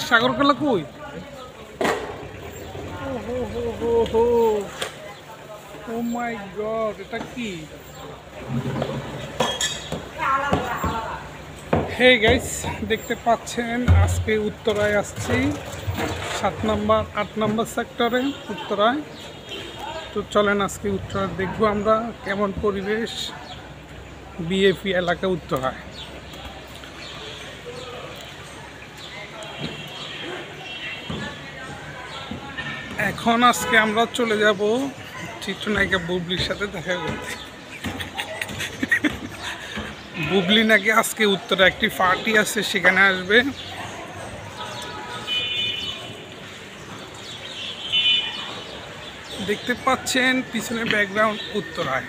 সাগরকলা কই? ও মাই গড, এটা কি? হে গাইস, দেখতে পাচ্ছেন আজকে উত্তরায় আসছি, 7 নম্বর 8 নম্বর সেক্টরে উত্তরায়। তো চলেন আজকে উত্তরায় দেখবো আমরা কেমন পরিবেশ বিএপি এলাকা উত্তরায়। এখন আজকে আমরা চলে যাব চিত্রনায়িকা বুবলির সাথে দেখা করতে। বুবলি নাকি আজকে উত্তরে একটি পার্টি আছে, সেখানে আসবে। দেখতে পাচ্ছেন পিছনে ব্যাকগ্রাউন্ড উত্তরায়।